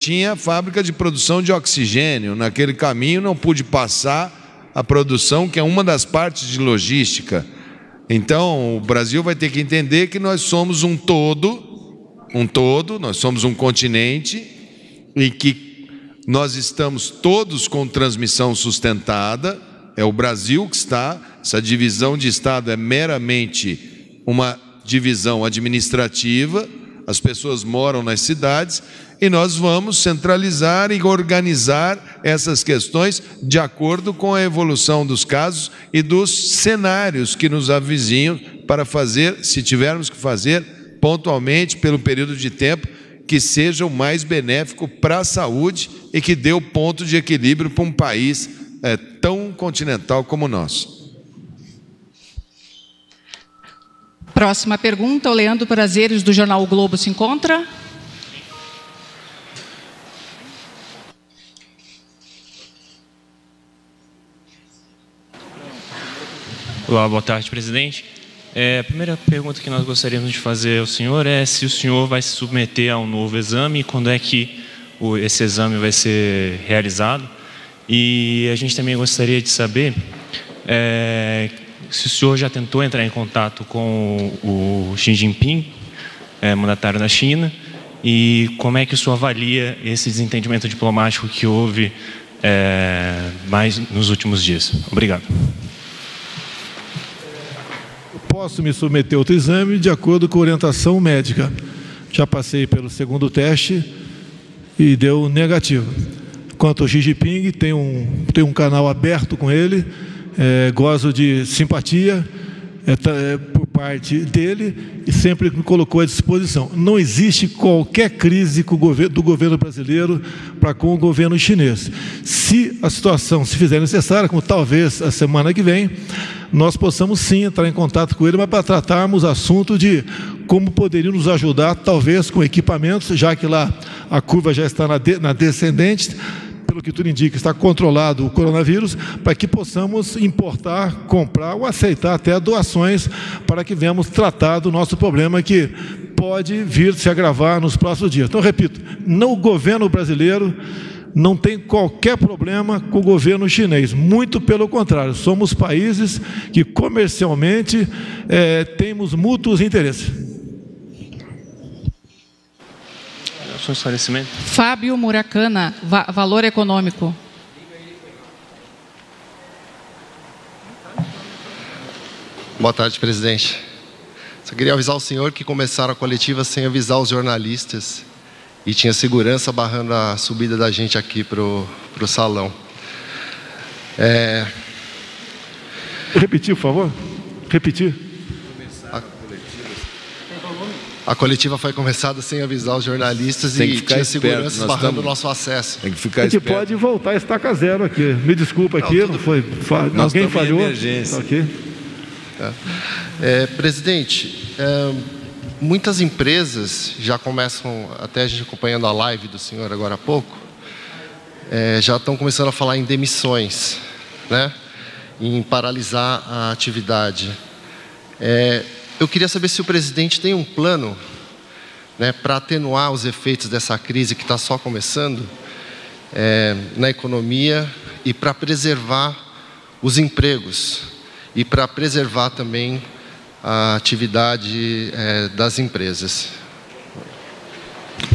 tinha fábrica de produção de oxigênio. Naquele caminho não pude passar a produção, que é uma das partes de logística. Então, o Brasil vai ter que entender que nós somos um todo, nós somos um continente, e que nós estamos todos com transmissão sustentada. É o Brasil que está, essa divisão de Estado é meramente uma divisão administrativa, as pessoas moram nas cidades, e nós vamos centralizar e organizar essas questões de acordo com a evolução dos casos e dos cenários que nos avizinham para fazer, se tivermos que fazer, pontualmente, pelo período de tempo que seja o mais benéfico para a saúde e que dê o ponto de equilíbrio para um país tão continental como o nosso. Próxima pergunta, o Leandro Prazeres, do jornal O Globo, se encontra. Olá, boa tarde, presidente. A primeira pergunta que nós gostaríamos de fazer ao senhor é se o senhor vai se submeter a um novo exame e quando é que esse exame vai ser realizado. E a gente também gostaria de saber se o senhor já tentou entrar em contato com o Xi Jinping, mandatário da China, e como é que o senhor avalia esse desentendimento diplomático que houve mais nos últimos dias. Obrigado. Posso me submeter a outro exame de acordo com a orientação médica. Já passei pelo segundo teste e deu negativo. Quanto ao Xi Jinping, tem um canal aberto com ele, gozo de simpatia por parte dele e sempre me colocou à disposição. Não existe qualquer crise do governo brasileiro para com o governo chinês. Se a situação se fizer necessária, como talvez a semana que vem, nós possamos sim entrar em contato com ele, mas para tratarmos assunto de como poderiam nos ajudar, talvez com equipamentos, já que lá a curva já está na descendente, pelo que tudo indica, está controlado o coronavírus, para que possamos importar, comprar ou aceitar até doações para que venhamos tratar do nosso problema que pode vir se agravar nos próximos dias. Então, repito, o governo brasileiro não tem qualquer problema com o governo chinês, muito pelo contrário, somos países que comercialmente temos mútuos interesses. Esclarecimento. Fábio Murakana, Valor Econômico. Boa tarde, presidente. Só queria avisar o senhor que começaram a coletiva sem avisar os jornalistas e tinha segurança barrando a subida da gente aqui para o salão. Repetir, por favor? Repetir. A coletiva foi começada sem avisar os jornalistas e tinha segurança barrando o nosso acesso. Tem que ficar a gente esperto. pode voltar a estaca zero aqui. Me desculpa aqui, não foi. Alguém falhou? Emergência. Okay. Presidente, muitas empresas já começam, até a gente acompanhando a live do senhor agora há pouco, já estão começando a falar em demissões, né? Em paralisar a atividade. Eu queria saber se o presidente tem um plano, né, para atenuar os efeitos dessa crise que está só começando na economia e para preservar os empregos e para preservar também a atividade das empresas.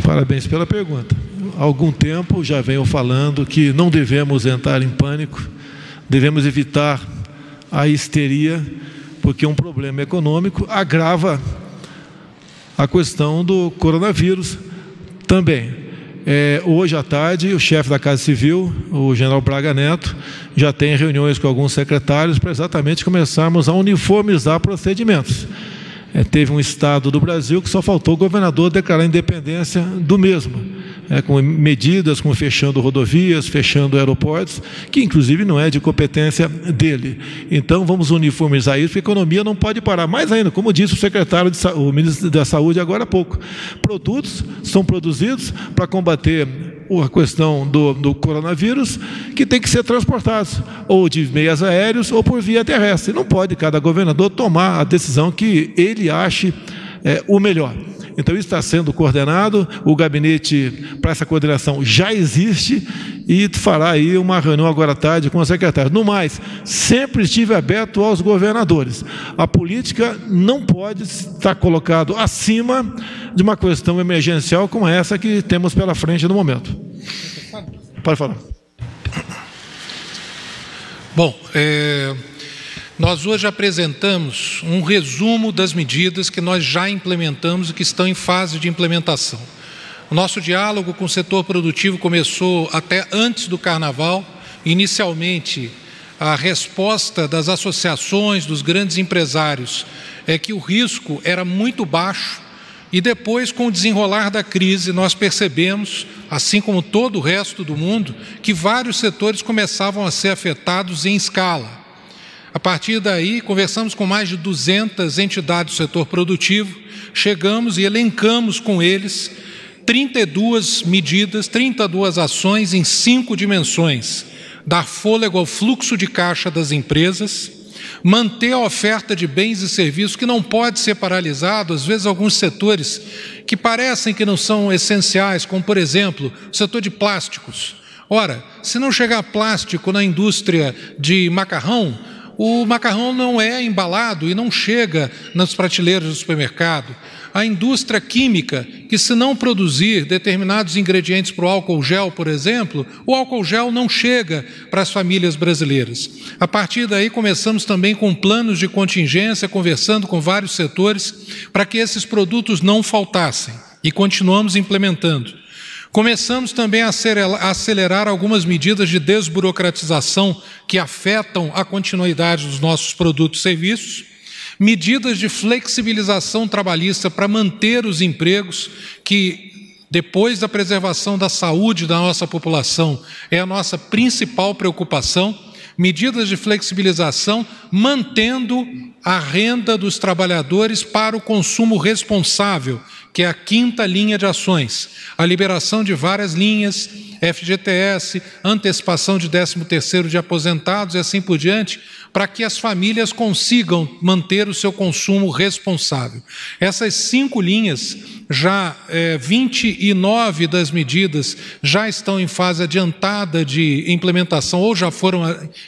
Parabéns pela pergunta. Há algum tempo já venho falando que não devemos entrar em pânico, devemos evitar a histeria, porque um problema econômico agrava a questão do coronavírus também. Hoje à tarde, o chefe da Casa Civil, o general Braga Neto, já tem reuniões com alguns secretários para exatamente começarmos a uniformizar procedimentos. Teve um estado do Brasil que só faltou o governador declarar a independência do mesmo, com medidas como fechando rodovias, fechando aeroportos, que inclusive não é de competência dele. Então vamos uniformizar isso, porque a economia não pode parar. Mais ainda, como disse o ministro da Saúde agora há pouco, produtos são produzidos para combater a questão do coronavírus, que tem que ser transportados, ou de meios aéreos ou por via terrestre. Não pode cada governador tomar a decisão que ele ache o melhor. Então, isso está sendo coordenado, o gabinete para essa coordenação já existe e fará aí uma reunião agora à tarde com o secretário. No mais, sempre estive aberto aos governadores. A política não pode estar colocado acima de uma questão emergencial como essa que temos pela frente no momento. Pode falar. Bom, nós hoje apresentamos um resumo das medidas que nós já implementamos e que estão em fase de implementação. O nosso diálogo com o setor produtivo começou até antes do Carnaval. Inicialmente, a resposta das associações, dos grandes empresários, é que o risco era muito baixo e depois, com o desenrolar da crise, nós percebemos, assim como todo o resto do mundo, que vários setores começavam a ser afetados em escala. A partir daí, conversamos com mais de 200 entidades do setor produtivo, chegamos e elencamos com eles 32 medidas, 32 ações em 5 dimensões: dar fôlego ao fluxo de caixa das empresas, manter a oferta de bens e serviços que não pode ser paralisado. Às vezes alguns setores que parecem que não são essenciais, como por exemplo o setor de plásticos. Ora, se não chegar plástico na indústria de macarrão, o macarrão não é embalado e não chega nas prateleiras do supermercado. A indústria química, que se não produzir determinados ingredientes para o álcool gel, por exemplo, o álcool gel não chega para as famílias brasileiras. A partir daí, começamos também com planos de contingência, conversando com vários setores, para que esses produtos não faltassem, e continuamos implementando. Começamos também a acelerar algumas medidas de desburocratização que afetam a continuidade dos nossos produtos e serviços, medidas de flexibilização trabalhista para manter os empregos, que depois da preservação da saúde da nossa população é a nossa principal preocupação, medidas de flexibilização mantendo a renda dos trabalhadores para o consumo responsável, que é a 5ª linha de ações, a liberação de várias linhas, FGTS, antecipação de 13º de aposentados e assim por diante, para que as famílias consigam manter o seu consumo responsável. Essas 5 linhas, já 29 das medidas já estão em fase adiantada de implementação ou já foram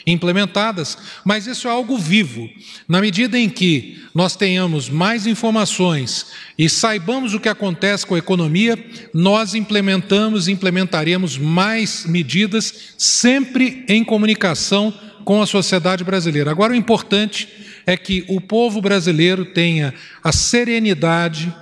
implementadas, mas isso é algo vivo. Na medida em que nós tenhamos mais informações e saibamos o que acontece com a economia, nós implementaremos mais medidas, sempre em comunicação com a sociedade brasileira. Agora, o importante é que o povo brasileiro tenha a serenidade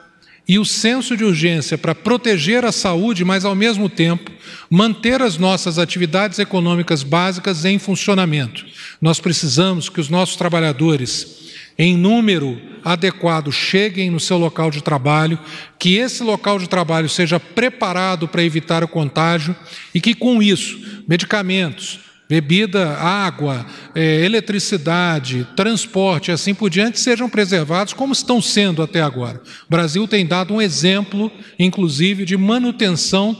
e o senso de urgência para proteger a saúde, mas, ao mesmo tempo, manter as nossas atividades econômicas básicas em funcionamento. Nós precisamos que os nossos trabalhadores, em número adequado, cheguem no seu local de trabalho, que esse local de trabalho seja preparado para evitar o contágio e que, com isso, medicamentos, bebida, água, eletricidade, transporte, assim por diante, sejam preservados como estão sendo até agora. O Brasil tem dado um exemplo, inclusive, de manutenção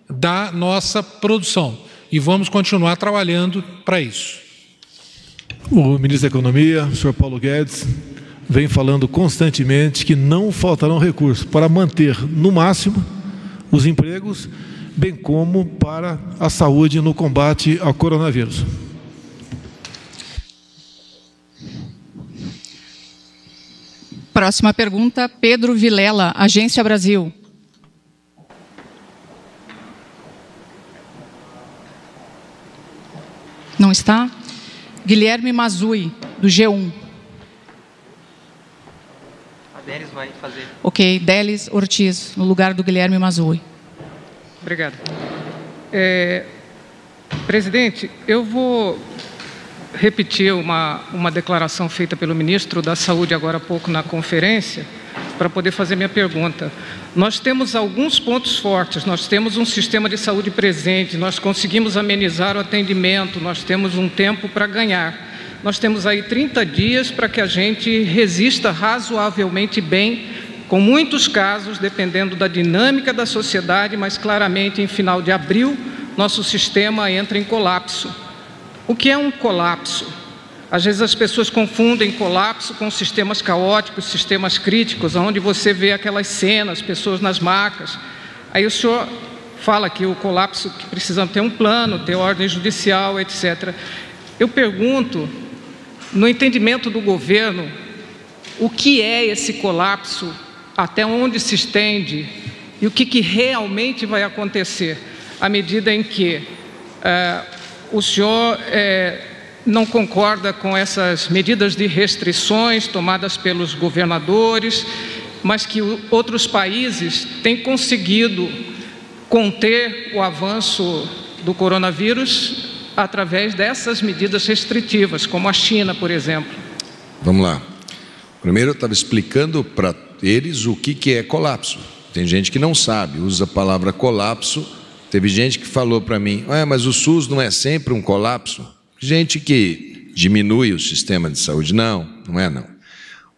da nossa produção e vamos continuar trabalhando para isso. O ministro da Economia, o senhor Paulo Guedes, vem falando constantemente que não faltarão recursos para manter, no máximo, os empregos, bem como para a saúde no combate ao coronavírus. Próxima pergunta, Pedro Vilela, Agência Brasil. Não está? Guilherme Mazui, do G1. A Délis vai fazer. Ok, Délis Ortiz, no lugar do Guilherme Mazui. Obrigado. Presidente, eu vou repetir uma declaração feita pelo ministro da Saúde agora há pouco na conferência, para poder fazer minha pergunta. Nós temos alguns pontos fortes, nós temos um sistema de saúde presente, nós conseguimos amenizar o atendimento, nós temos um tempo para ganhar. Nós temos aí 30 dias para que a gente resista razoavelmente bem, com muitos casos, dependendo da dinâmica da sociedade, mas claramente em final de abril, nosso sistema entra em colapso. O que é um colapso? Às vezes as pessoas confundem colapso com sistemas caóticos, sistemas críticos, onde você vê aquelas cenas, pessoas nas macas. Aí o senhor fala que o colapso, que precisamos ter um plano, ter ordem judicial, etc. Eu pergunto, no entendimento do governo, o que é esse colapso, até onde se estende e o que realmente vai acontecer à medida em que o senhor não concorda com essas medidas de restrições tomadas pelos governadores, mas que outros países têm conseguido conter o avanço do coronavírus através dessas medidas restritivas, como a China, por exemplo. Vamos lá. Primeiro eu estava explicando para eles o que é colapso. Tem gente que não sabe, usa a palavra colapso. Teve gente que falou para mim, mas o SUS não é sempre um colapso? Gente que diminui o sistema de saúde. Não, não é não.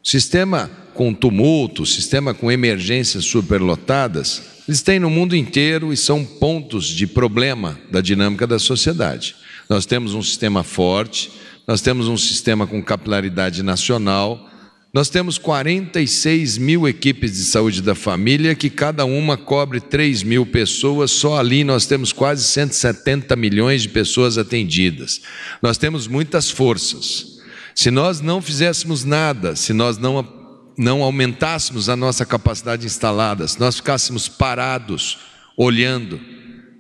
O sistema com tumulto, o sistema com emergências superlotadas, eles têm no mundo inteiro e são pontos de problema da dinâmica da sociedade. Nós temos um sistema forte, nós temos um sistema com capilaridade nacional, nós temos 46 mil equipes de saúde da família, que cada uma cobre 3 mil pessoas, só ali nós temos quase 170 milhões de pessoas atendidas. Nós temos muitas forças. Se nós não fizéssemos nada, se nós não aumentássemos a nossa capacidade instalada, se nós ficássemos parados, olhando,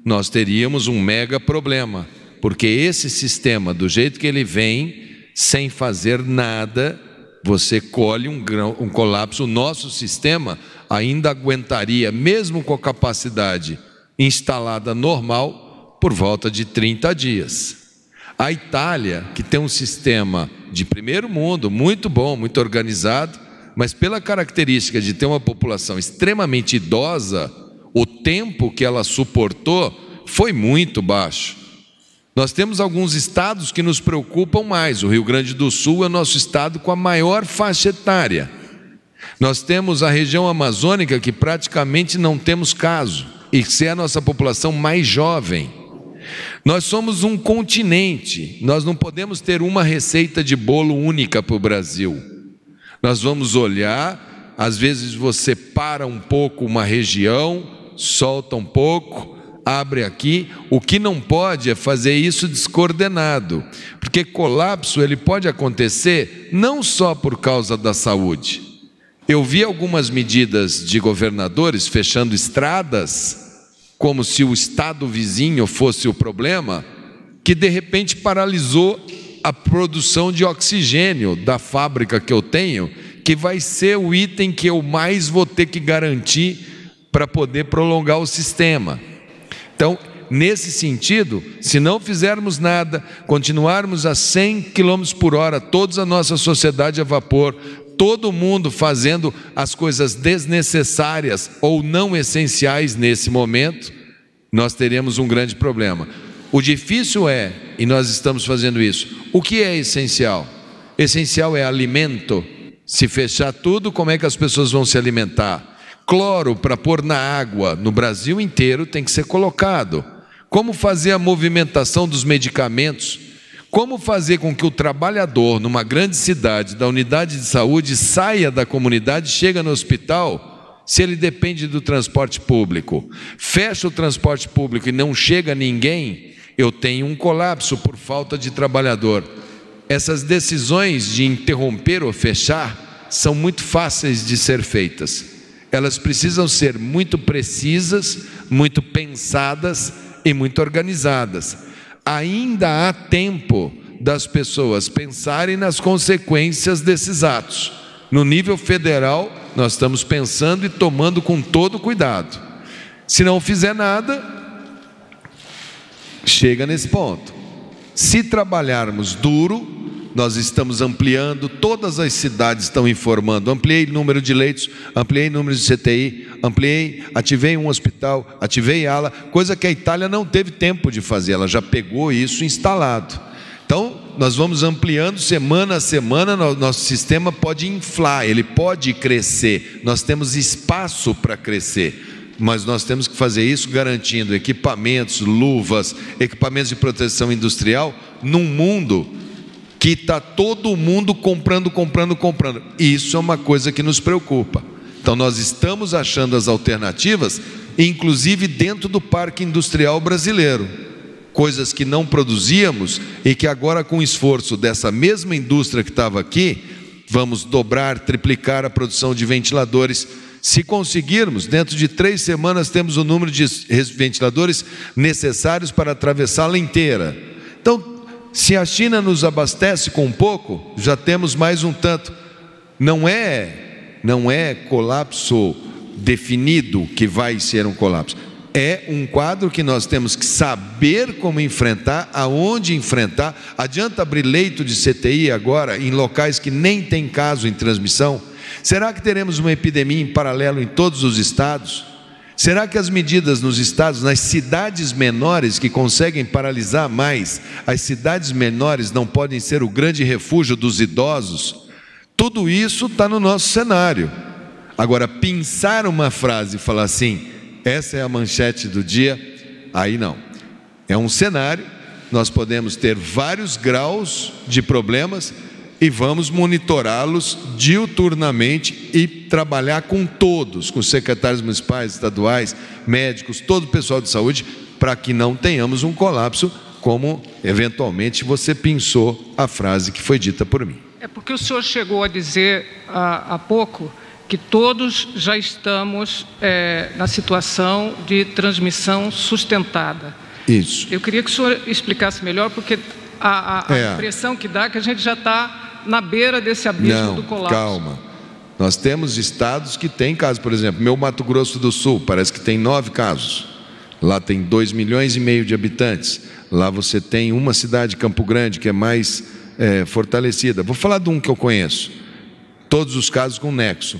nós teríamos um mega problema, porque esse sistema, do jeito que ele vem, sem fazer nada, você colhe um colapso. O nosso sistema ainda aguentaria, mesmo com a capacidade instalada normal, por volta de 30 dias. A Itália, que tem um sistema de primeiro mundo, muito bom, muito organizado, mas pela característica de ter uma população extremamente idosa, o tempo que ela suportou foi muito baixo. Nós temos alguns estados que nos preocupam mais. O Rio Grande do Sul é o nosso estado com a maior faixa etária. Nós temos a região amazônica, que praticamente não temos caso, e que é a nossa população mais jovem. Nós somos um continente, nós não podemos ter uma receita de bolo única para o Brasil. Nós vamos olhar, às vezes você para um pouco uma região, solta um pouco, abre aqui. O que não pode é fazer isso descoordenado, porque colapso ele pode acontecer não só por causa da saúde. Eu vi algumas medidas de governadores fechando estradas, como se o estado vizinho fosse o problema, que de repente paralisou a produção de oxigênio da fábrica que eu tenho, que vai ser o item que eu mais vou ter que garantir para poder prolongar o sistema. Então, nesse sentido, se não fizermos nada, continuarmos a 100 km por hora, toda a nossa sociedade a vapor, todo mundo fazendo as coisas desnecessárias ou não essenciais nesse momento, nós teremos um grande problema. O difícil é, e nós estamos fazendo isso, o que é essencial? Essencial é alimento. Se fechar tudo, como é que as pessoas vão se alimentar? Cloro para pôr na água no Brasil inteiro tem que ser colocado. Como fazer a movimentação dos medicamentos? Como fazer com que o trabalhador numa grande cidade, da unidade de saúde, saia da comunidade, chega no hospital, se ele depende do transporte público? Fecha o transporte público e não chega ninguém, eu tenho um colapso por falta de trabalhador. Essas decisões de interromper ou fechar são muito fáceis de ser feitas. Elas precisam ser muito precisas, muito pensadas e muito organizadas. Ainda há tempo das pessoas pensarem nas consequências desses atos. No nível federal, nós estamos pensando e tomando com todo cuidado. Se não fizer nada, chega nesse ponto. Se trabalharmos duro, nós estamos ampliando, todas as cidades estão informando, ampliei o número de leitos, ampliei o número de CTI, ativei um hospital, ativei ala, coisa que a Itália não teve tempo de fazer, ela já pegou isso instalado. Então, nós vamos ampliando semana a semana, nosso sistema pode inflar, ele pode crescer, nós temos espaço para crescer, mas nós temos que fazer isso garantindo equipamentos, luvas, equipamentos de proteção industrial, num mundo que está todo mundo comprando. Isso é uma coisa que nos preocupa. Então nós estamos achando as alternativas, inclusive dentro do parque industrial brasileiro, coisas que não produzíamos e que agora, com o esforço dessa mesma indústria que estava aqui, vamos dobrar, triplicar a produção de ventiladores. Se conseguirmos, dentro de 3 semanas temos o número de ventiladores necessários para atravessá-la inteira. Então, se a China nos abastece com um pouco, já temos mais um tanto. Não é colapso definido que vai ser um colapso. É um quadro que nós temos que saber como enfrentar, aonde enfrentar. Adianta abrir leito de CTI agora em locais que nem tem caso em transmissão? Será que teremos uma epidemia em paralelo em todos os estados? Será que as medidas nos estados, nas cidades menores que conseguem paralisar mais, as cidades menores não podem ser o grande refúgio dos idosos? Tudo isso está no nosso cenário. Agora, pensar uma frase e falar assim, essa é a manchete do dia, aí não. É um cenário, nós podemos ter vários graus de problemas e vamos monitorá-los diuturnamente e trabalhar com todos, com os secretários municipais, estaduais, médicos, todo o pessoal de saúde, para que não tenhamos um colapso, como eventualmente você pensou a frase que foi dita por mim. É porque o senhor chegou a dizer há pouco que todos já estamos na situação de transmissão sustentada. Isso. Eu queria que o senhor explicasse melhor, porque a impressão que dá é que a gente já está na beira desse abismo do colapso. Calma. Nós temos estados que têm casos, por exemplo, meu Mato Grosso do Sul, parece que tem 9 casos. Lá tem 2,5 milhões de habitantes. Lá você tem uma cidade, Campo Grande, que é mais fortalecida. Vou falar de um que eu conheço. Todos os casos com nexo.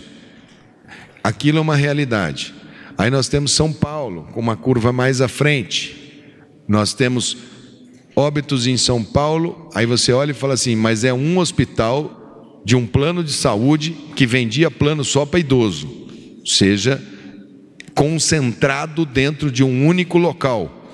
Aquilo é uma realidade. Aí nós temos São Paulo, com uma curva mais à frente. Nós temos óbitos em São Paulo, aí você olha e fala assim, mas é um hospital de um plano de saúde que vendia plano só para idoso, seja concentrado dentro de um único local.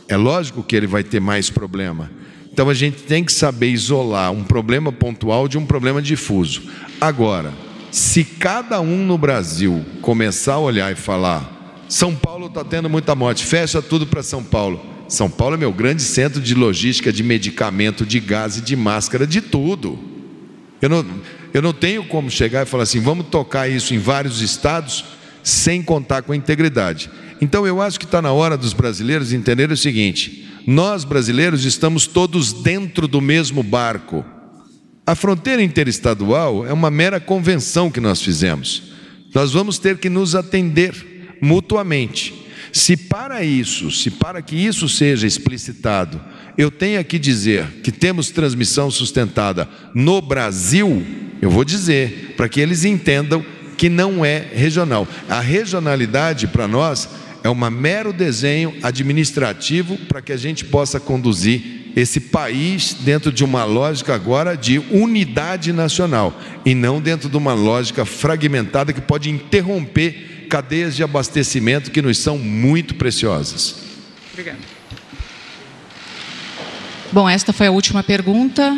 É lógico que ele vai ter mais problema. Então a gente tem que saber isolar um problema pontual de um problema difuso. Agora, se cada um no Brasil começar a olhar e falar, São Paulo está tendo muita morte, fecha tudo para São Paulo. São Paulo é meu grande centro de logística de medicamento, de gás e de máscara, de tudo. Eu não tenho como chegar e falar assim, vamos tocar isso em vários estados sem contar com a integridade. Então eu acho que está na hora dos brasileiros entenderem o seguinte, nós brasileiros estamos todos dentro do mesmo barco. A fronteira interestadual é uma mera convenção que nós fizemos. Nós vamos ter que nos atender mutuamente. Se para que isso seja explicitado, eu tenho que dizer que temos transmissão sustentada no Brasil, eu vou dizer, para que eles entendam que não é regional. A regionalidade para nós é um mero desenho administrativo para que a gente possa conduzir esse país dentro de uma lógica agora de unidade nacional e não dentro de uma lógica fragmentada que pode interromper cadeias de abastecimento que nos são muito preciosas. Obrigada. Bom, esta foi a última pergunta.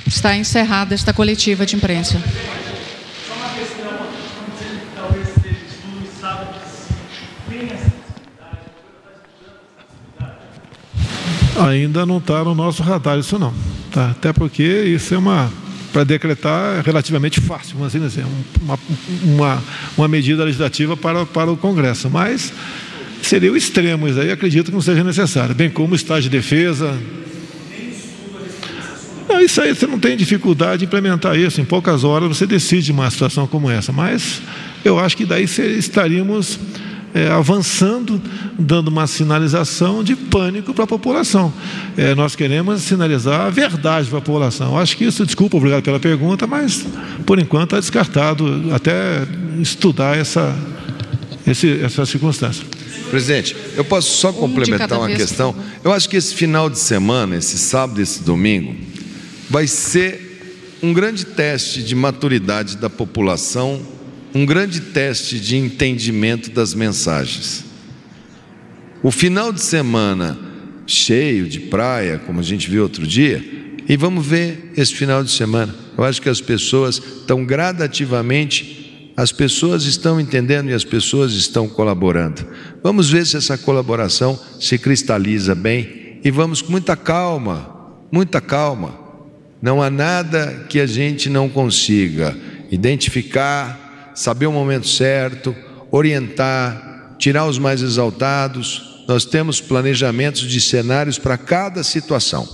Está encerrada esta coletiva de imprensa. Só uma questão, talvez seja estudo e sábado, se tem essa possibilidade, Ainda não está no nosso radar isso não. Tá? Até porque isso é para decretar é relativamente fácil, vamos assim dizer, uma medida legislativa para o Congresso, mas seria o extremo, isso aí acredito que não seja necessário, bem como o estado de defesa. Não, isso aí você não tem dificuldade de implementar isso, em poucas horas você decide uma situação como essa, mas eu acho que daí estaríamos avançando, dando uma sinalização de pânico para a população. Nós queremos sinalizar a verdade para a população. Acho que isso, desculpa, obrigado pela pergunta, mas por enquanto é descartado até estudar essa circunstância. Presidente, eu posso só complementar uma questão? Eu acho que esse final de semana, esse sábado e esse domingo, vai ser um grande teste de maturidade da população, um grande teste de entendimento das mensagens. O final de semana cheio de praia, como a gente viu outro dia, e vamos ver esse final de semana. Eu acho que as pessoas estão gradativamente, as pessoas estão entendendo e as pessoas estão colaborando. Vamos ver se essa colaboração se cristaliza bem e vamos com muita calma, muita calma. Não há nada que a gente não consiga identificar, saber o momento certo, orientar, tirar os mais exaltados. Nós temos planejamentos de cenários para cada situação.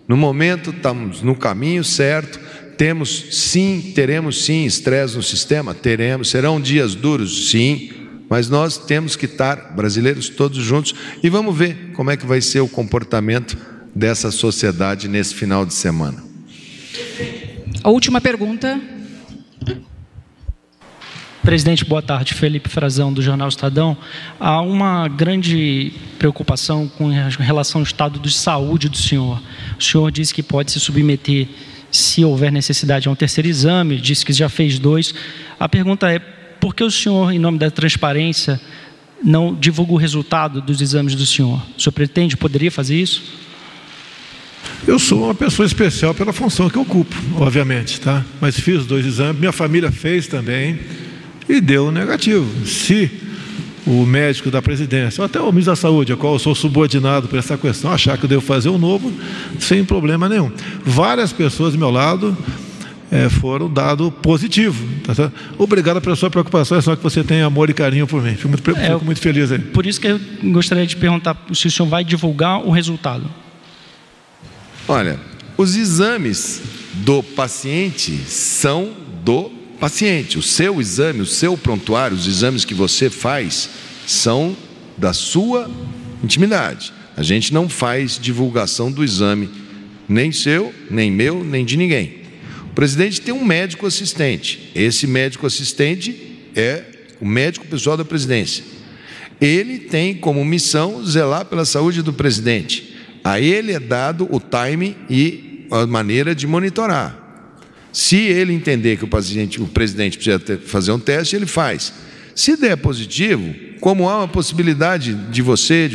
No momento estamos no caminho certo, teremos sim estresse no sistema, serão dias duros, sim, mas nós temos que estar, brasileiros todos juntos, e vamos ver como é que vai ser o comportamento dessa sociedade nesse final de semana. A última pergunta. Presidente, boa tarde. Felipe Frazão, do Jornal Estadão. Há uma grande preocupação com relação ao estado de saúde do senhor. O senhor disse que pode se submeter, se houver necessidade, a um terceiro exame, disse que já fez 2. A pergunta é, por que o senhor, em nome da transparência, não divulga o resultado dos exames do senhor? O senhor poderia fazer isso? Eu sou uma pessoa especial pela função que eu ocupo, obviamente, tá? Mas fiz 2 exames, minha família fez também e deu negativo. Se o médico da presidência, ou até o ministro da Saúde, a qual eu sou subordinado por essa questão, achar que eu devo fazer um novo, sem problema nenhum. Várias pessoas do meu lado foram dado positivo. Tá certo? Obrigado pela sua preocupação, é só que você tem amor e carinho por mim. Fico muito feliz aí. Por isso que eu gostaria de perguntar se o senhor vai divulgar o resultado. Olha, os exames do paciente são do paciente. O seu exame, o seu prontuário, os exames que você faz são da sua intimidade. A gente não faz divulgação do exame, nem seu, nem meu, nem de ninguém. O presidente tem um médico assistente. Esse médico assistente é o médico pessoal da presidência. Ele tem como missão zelar pela saúde do presidente. A ele é dado o time e a maneira de monitorar. Se ele entender que o presidente precisa fazer um teste, ele faz. Se der positivo, como há uma possibilidade de você,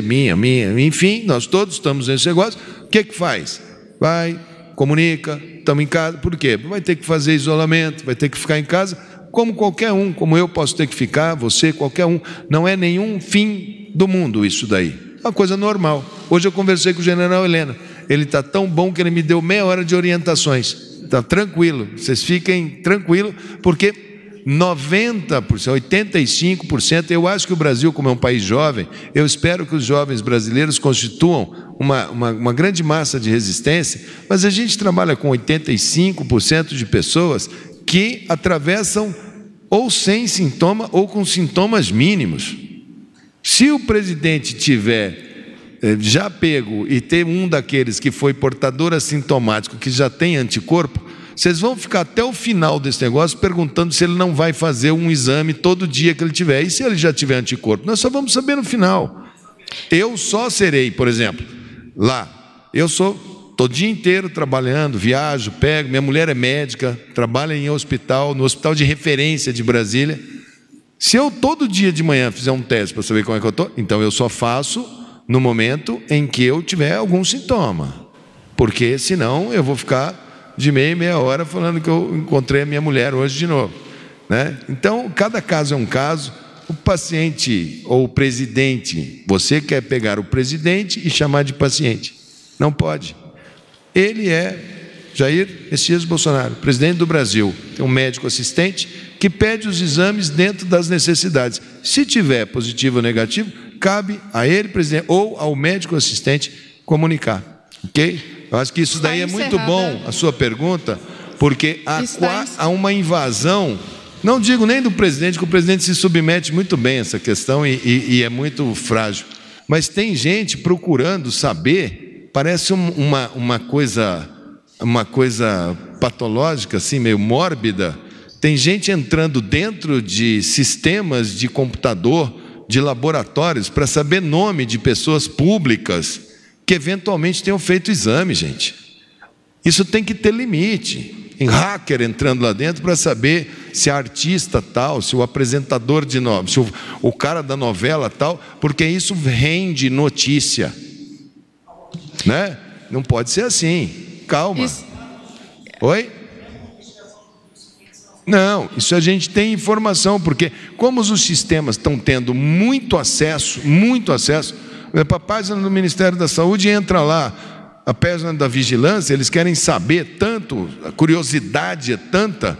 minha, enfim, nós todos estamos nesse negócio, o que faz? Vai, comunica, estamos em casa. Por quê? Vai ter que fazer isolamento, vai ter que ficar em casa, como qualquer um, como eu posso ter que ficar, você, qualquer um. Não é nenhum fim do mundo isso daí. É uma coisa normal. Hoje eu conversei com o general Helena. Ele está tão bom que ele me deu meia hora de orientações. Está tranquilo, vocês fiquem tranquilos, porque 90%, 85%, eu acho que o Brasil, como é um país jovem, eu espero que os jovens brasileiros constituam uma grande massa de resistência, mas a gente trabalha com 85% de pessoas que atravessam ou sem sintoma ou com sintomas mínimos. Se o presidente tiver já pego e ter um daqueles que foi portador assintomático, que já tem anticorpo, vocês vão ficar até o final desse negócio perguntando se ele não vai fazer um exame todo dia que ele tiver. E se ele já tiver anticorpo? Nós só vamos saber no final. Eu só serei, por exemplo, lá, estou o dia inteiro trabalhando, viajo, pego, minha mulher é médica, trabalha em hospital, no hospital de referência de Brasília. Se eu todo dia de manhã fizer um teste para saber como é que eu estou, então eu só faço no momento em que eu tiver algum sintoma, porque senão eu vou ficar de meia em meia hora falando que eu encontrei a minha mulher hoje de novo, né? Então, cada caso é um caso. O paciente ou o presidente, você quer pegar o presidente e chamar de paciente, não pode. Ele é Jair Messias Bolsonaro, presidente do Brasil, tem um médico assistente que pede os exames dentro das necessidades. Se tiver positivo ou negativo, cabe a ele, presidente, ou ao médico assistente comunicar, ok? Eu acho que isso daí é muito bom, a sua pergunta, porque há uma invasão, não digo nem do presidente, que o presidente se submete muito bem a essa questão e é muito frágil, mas tem gente procurando saber, parece uma coisa patológica, assim, meio mórbida. Tem gente entrando dentro de sistemas de computador, de laboratórios, para saber nome de pessoas públicas que eventualmente tenham feito exame, gente. Isso tem que ter limite. Tem hacker entrando lá dentro para saber se a artista tal, se o apresentador de novela, se o cara da novela tal, porque isso rende notícia. né? Não pode ser assim. Calma. Oi? Não, isso a gente tem informação, porque como os sistemas estão tendo muito acesso, para a página do Ministério da Saúde entra lá, a página da vigilância, eles querem saber tanto, a curiosidade é tanta,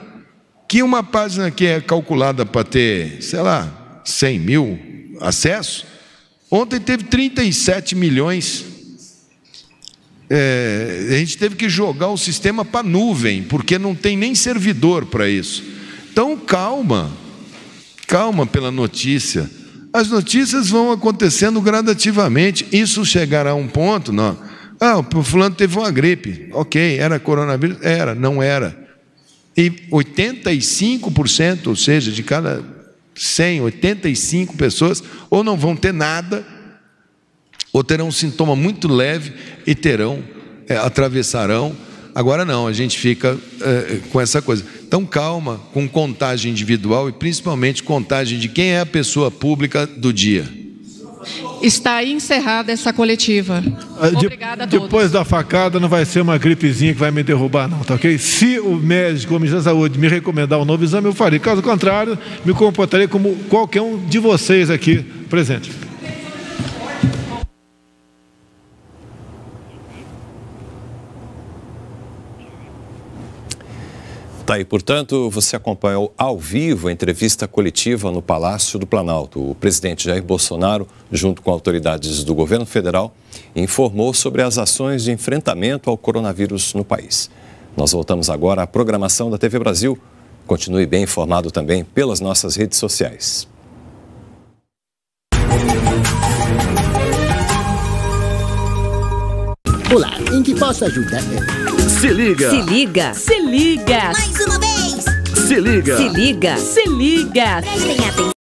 que uma página que é calculada para ter, sei lá, 100 mil acessos, ontem teve 37 milhões. A gente teve que jogar o sistema para a nuvem, porque não tem nem servidor para isso. Então, calma pela notícia. As notícias vão acontecendo gradativamente. Isso chegará a um ponto, não. O fulano teve uma gripe. Ok, era coronavírus? Era, não era. E 85%, ou seja, de cada 100, 85 pessoas, ou não vão ter nada, ou terão um sintoma muito leve e atravessarão. Agora não, a gente fica com essa coisa. Então calma, com contagem individual e principalmente contagem de quem é a pessoa pública do dia. Está encerrada essa coletiva. Obrigada a todos. Depois da facada não vai ser uma gripezinha que vai me derrubar não, tá ok? Se o médico ou o Ministério da Saúde me recomendar um novo exame, eu farei. Caso contrário, me comportarei como qualquer um de vocês aqui presente. Tá aí, portanto, você acompanhou ao vivo a entrevista coletiva no Palácio do Planalto. O presidente Jair Bolsonaro, junto com autoridades do governo federal, informou sobre as ações de enfrentamento ao coronavírus no país. Nós voltamos agora à programação da TV Brasil. Continue bem informado também pelas nossas redes sociais. Olá, em que posso ajudar? Se liga! Se liga! Se liga! Mais uma vez! Se liga! Se liga! Se liga! Prestem atenção!